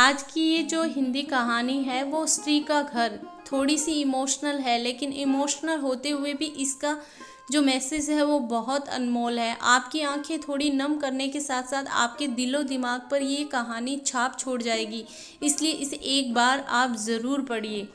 आज की ये जो हिंदी कहानी है वो स्त्री का घर थोड़ी सी इमोशनल है, लेकिन इमोशनल होते हुए भी इसका जो मैसेज है वो बहुत अनमोल है। आपकी आंखें थोड़ी नम करने के साथ साथ आपके दिलो दिमाग पर ये कहानी छाप छोड़ जाएगी, इसलिए इसे एक बार आप ज़रूर पढ़िए।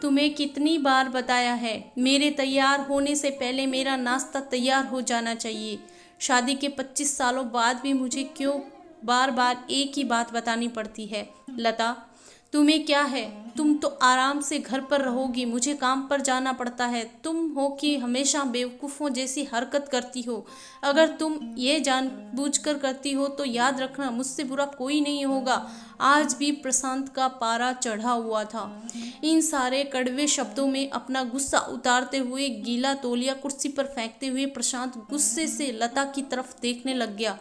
तुम्हें कितनी बार बताया है, मेरे तैयार होने से पहले मेरा नाश्ता तैयार हो जाना चाहिए। शादी के 25 सालों बाद भी मुझे क्यों बार बार एक ही बात बतानी पड़ती है। लता, तुम्हें क्या है? तुम तो आराम से घर पर रहोगी, मुझे काम पर जाना पड़ता है। तुम हो कि हमेशा बेवकूफ़ों जैसी हरकत करती हो। अगर तुम ये जानबूझकर करती हो तो याद रखना, मुझसे बुरा कोई नहीं होगा। आज भी प्रशांत का पारा चढ़ा हुआ था। इन सारे कड़वे शब्दों में अपना गुस्सा उतारते हुए, गीला तौलिया कुर्सी पर फेंकते हुए प्रशांत गुस्से से लता की तरफ देखने लग गया।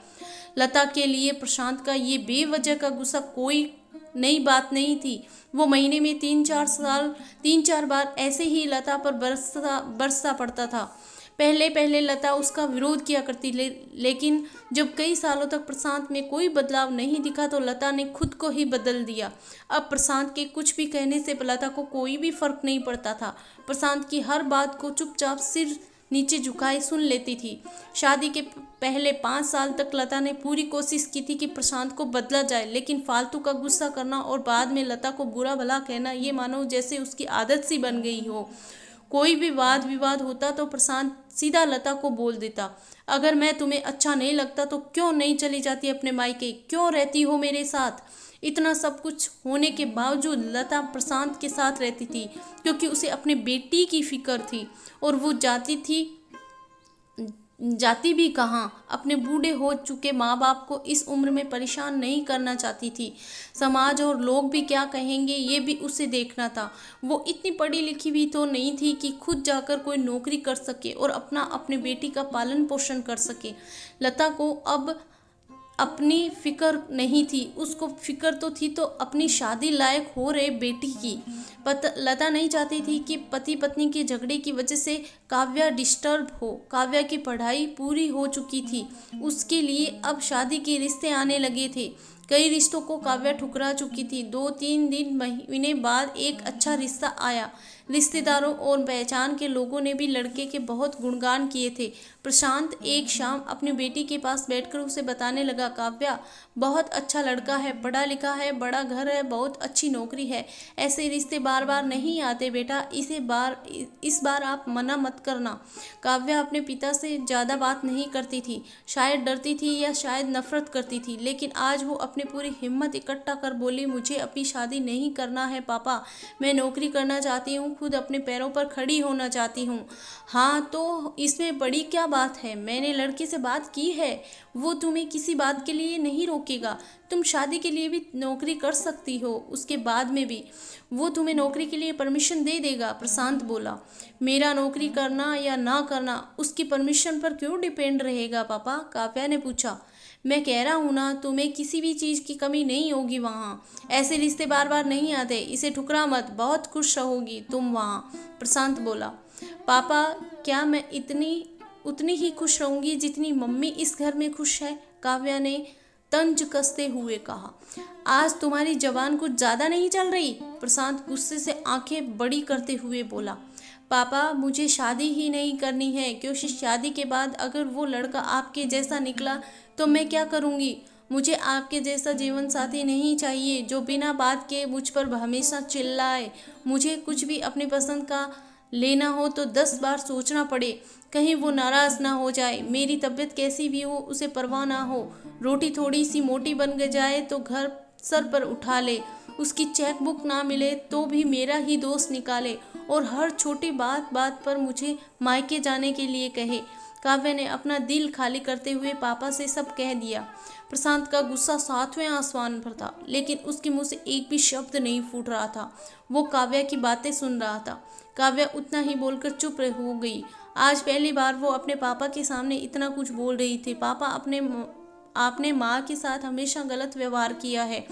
लता के लिए प्रशांत का ये बेवजह का गुस्सा कोई नई बात नहीं थी। वो महीने में 3-4 बार ऐसे ही लता पर बरसता पड़ता था। पहले पहले लता उसका विरोध किया करती, लेकिन जब कई सालों तक प्रशांत में कोई बदलाव नहीं दिखा तो लता ने खुद को ही बदल दिया। अब प्रशांत के कुछ भी कहने से लता को कोई भी फर्क नहीं पड़ता था। प्रशांत की हर बात को चुपचाप सिर नीचे झुकाए सुन लेती थी। शादी के पहले 5 साल तक लता ने पूरी कोशिश की थी कि प्रशांत को बदला जाए, लेकिन फालतू का गुस्सा करना और बाद में लता को बुरा भला कहना, ये मानो जैसे उसकी आदत सी बन गई हो। कोई भी वाद विवाद होता तो प्रशांत सीधा लता को बोल देता, अगर मैं तुम्हें अच्छा नहीं लगता तो क्यों नहीं चली जाती अपने मायके, क्यों रहती हो मेरे साथ। इतना सब कुछ होने के बावजूद लता प्रशांत के साथ रहती थी, क्योंकि उसे अपने बेटी की फिक्र थी। और वो जाती भी कहाँ, अपने बूढ़े हो चुके माँ बाप को इस उम्र में परेशान नहीं करना चाहती थी। समाज और लोग भी क्या कहेंगे ये भी उसे देखना था। वो इतनी पढ़ी लिखी भी तो नहीं थी कि खुद जाकर कोई नौकरी कर सके और अपने बेटी का पालन पोषण कर सके। लता को अब अपनी फिक्र नहीं थी, उसको फिक्र तो थी तो अपनी शादी लायक हो रहे बेटी की। लता नहीं चाहती थी कि पति पत्नी के झगड़े की वजह से काव्या डिस्टर्ब हो। काव्या की पढ़ाई पूरी हो चुकी थी, उसके लिए अब शादी के रिश्ते आने लगे थे। कई रिश्तों को काव्या ठुकरा चुकी थी। 2-3 महीने बाद एक अच्छा रिश्ता आया। रिश्तेदारों और पहचान के लोगों ने भी लड़के के बहुत गुणगान किए थे। प्रशांत एक शाम अपनी बेटी के पास बैठकर उसे बताने लगा, काव्या बहुत अच्छा लड़का है, पढ़ा लिखा है, बड़ा घर है, बहुत अच्छी नौकरी है। ऐसे रिश्ते बार बार नहीं आते बेटा, इस बार आप मना मत करना। काव्या अपने पिता से ज़्यादा बात नहीं करती थी, शायद डरती थी या शायद नफरत करती थी, लेकिन आज वो अपनी पूरी हिम्मत इकट्ठा कर बोली, मुझे अपनी शादी नहीं करना है पापा, मैं नौकरी करना चाहती हूँ, खुद अपने पैरों पर खड़ी होना चाहती हूँ। हाँ तो इसमें बड़ी क्या बात है, मैंने लड़के से बात की है, वो तुम्हें किसी बात के लिए नहीं रोकेगा। तुम शादी के लिए भी नौकरी कर सकती हो, उसके बाद में भी वो तुम्हें नौकरी के लिए परमिशन दे देगा। प्रशांत बोला, मेरा नौकरी करना या ना करना उसकी परमिशन पर क्यों डिपेंड रहेगा पापा? काव्या ने पूछा। मैं कह रहा हूँ ना, तुम्हें किसी भी चीज़ की कमी नहीं होगी वहाँ। ऐसे रिश्ते बार बार नहीं आते, इसे ठुकरा मत, बहुत खुश रहोगी तुम वहाँ। प्रशांत बोला, पापा क्या मैं उतनी ही खुश रहूँगी जितनी मम्मी इस घर में खुश है? काव्या ने तंज कसते हुए कहा। आज तुम्हारी जबान कुछ ज़्यादा नहीं चल रही? प्रशांत गुस्से से आंखें बड़ी करते हुए बोला, पापा मुझे शादी ही नहीं करनी है, क्योंकि शादी के बाद अगर वो लड़का आपके जैसा निकला तो मैं क्या करूँगी? मुझे आपके जैसा जीवन साथी नहीं चाहिए जो बिना बात के मुझ पर हमेशा चिल्लाए। मुझे कुछ भी अपनी पसंद का लेना हो तो 10 बार सोचना पड़े, कहीं वो नाराज़ ना हो जाए। मेरी तबीयत कैसी भी हो उसे परवाह ना हो, रोटी थोड़ी सी मोटी बन जाए तो घर सर पर उठा ले, उसकी चेक बुक ना मिले तो भी मेरा ही दोस्त निकाले और हर छोटी बात बात पर मुझे मायके जाने के लिए कहे। काव्या ने अपना दिल खाली करते हुए पापा से सब कह दिया। प्रशांत का गुस्सा 7वें आसमान पर था, लेकिन उसके मुंह से एक भी शब्द नहीं फूट रहा था। वो काव्या की बातें सुन रहा था। काव्या उतना ही बोलकर चुप हो गई। आज पहली बार वो अपने पापा के सामने इतना कुछ बोल रही थी। पापा आपने माँ के साथ हमेशा गलत व्यवहार किया है।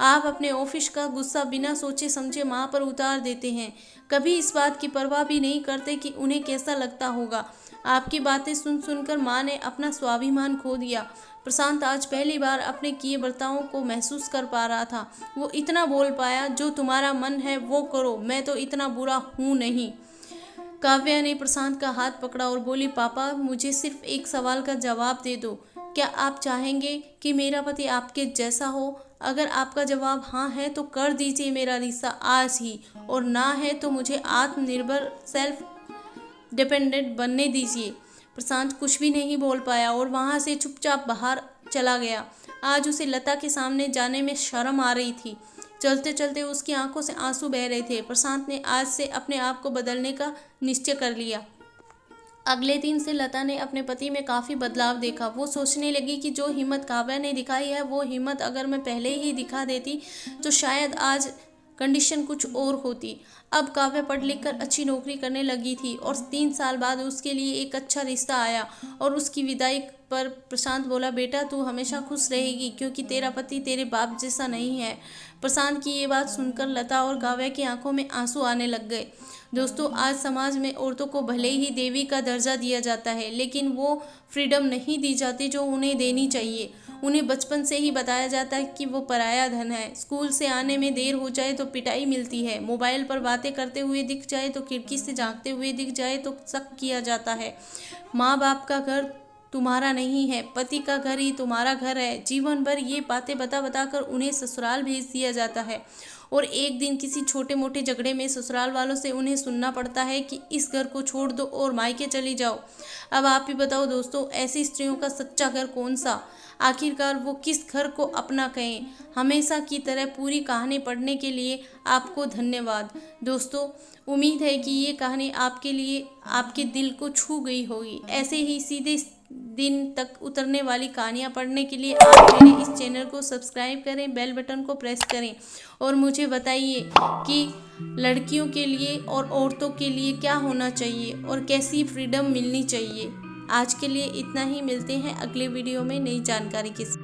आप अपने ऑफिस का गुस्सा बिना सोचे समझे माँ पर उतार देते हैं, कभी इस बात की परवाह भी नहीं करते कि उन्हें कैसा लगता होगा। आपकी बातें सुन सुनकर माँ ने अपना स्वाभिमान खो दिया। प्रशांत आज पहली बार अपने किए बर्तावों को महसूस कर पा रहा था। वो इतना बोल पाया, जो तुम्हारा मन है वो करो, मैं तो इतना बुरा हूँ नहीं। काव्या ने प्रशांत का हाथ पकड़ा और बोली, पापा मुझे सिर्फ एक सवाल का जवाब दे दो। क्या आप चाहेंगे कि मेरा पति आपके जैसा हो? अगर आपका जवाब हाँ है तो कर दीजिए मेरा रिश्ता आज ही, और ना है तो मुझे आत्मनिर्भर सेल्फ डिपेंडेंट बनने दीजिए। प्रशांत कुछ भी नहीं बोल पाया और वहाँ से चुपचाप बाहर चला गया। आज उसे लता के सामने जाने में शर्म आ रही थी। चलते चलते उसकी आंखों से आंसू बह रहे थे। प्रशांत ने आज से अपने आप को बदलने का निश्चय कर लिया। अगले दिन से लता ने अपने पति में काफ़ी बदलाव देखा। वो सोचने लगी कि जो हिम्मत काव्या ने दिखाई है, वो हिम्मत अगर मैं पहले ही दिखा देती तो शायद आज कंडीशन कुछ और होती। अब काव्या पढ़ लिख कर अच्छी नौकरी करने लगी थी और 3 साल बाद उसके लिए एक अच्छा रिश्ता आया। और उसकी विदाई पर प्रशांत बोला, बेटा तू हमेशा खुश रहेगी क्योंकि तेरा पति तेरे बाप जैसा नहीं है। प्रशांत की ये बात सुनकर लता और काव्या की आंखों में आंसू आने लग गए। दोस्तों, आज समाज में औरतों को भले ही देवी का दर्जा दिया जाता है, लेकिन वो फ्रीडम नहीं दी जाती जो उन्हें देनी चाहिए। उन्हें बचपन से ही बताया जाता है कि वो पराया धन है। स्कूल से आने में देर हो जाए तो पिटाई मिलती है, मोबाइल पर बातें करते हुए दिख जाए तो, खिड़की से झांकते हुए दिख जाए तो शक किया जाता है। माँ बाप का घर तुम्हारा नहीं है, पति का घर ही तुम्हारा घर है। जीवन भर ये बातें बता बता कर उन्हें ससुराल भेज दिया जाता है और एक दिन किसी छोटे मोटे झगड़े में ससुराल वालों से उन्हें सुनना पड़ता है कि इस घर को छोड़ दो और मायके चली जाओ। अब आप ही बताओ दोस्तों, ऐसी स्त्रियों का सच्चा घर कौन सा? आखिरकार वो किस घर को अपना कहें? हमेशा की तरह पूरी कहानी पढ़ने के लिए आपको धन्यवाद। दोस्तों, उम्मीद है कि ये कहानी आपके लिए आपके दिल को छू गई होगी। ऐसे ही सीधे दिन तक उतरने वाली कहानियाँ पढ़ने के लिए आप मेरे इस चैनल को सब्सक्राइब करें, बेल बटन को प्रेस करें और मुझे बताइए कि लड़कियों के लिए और औरतों के लिए क्या होना चाहिए और कैसी फ्रीडम मिलनी चाहिए। आज के लिए इतना ही, मिलते हैं अगले वीडियो में नई जानकारी के साथ।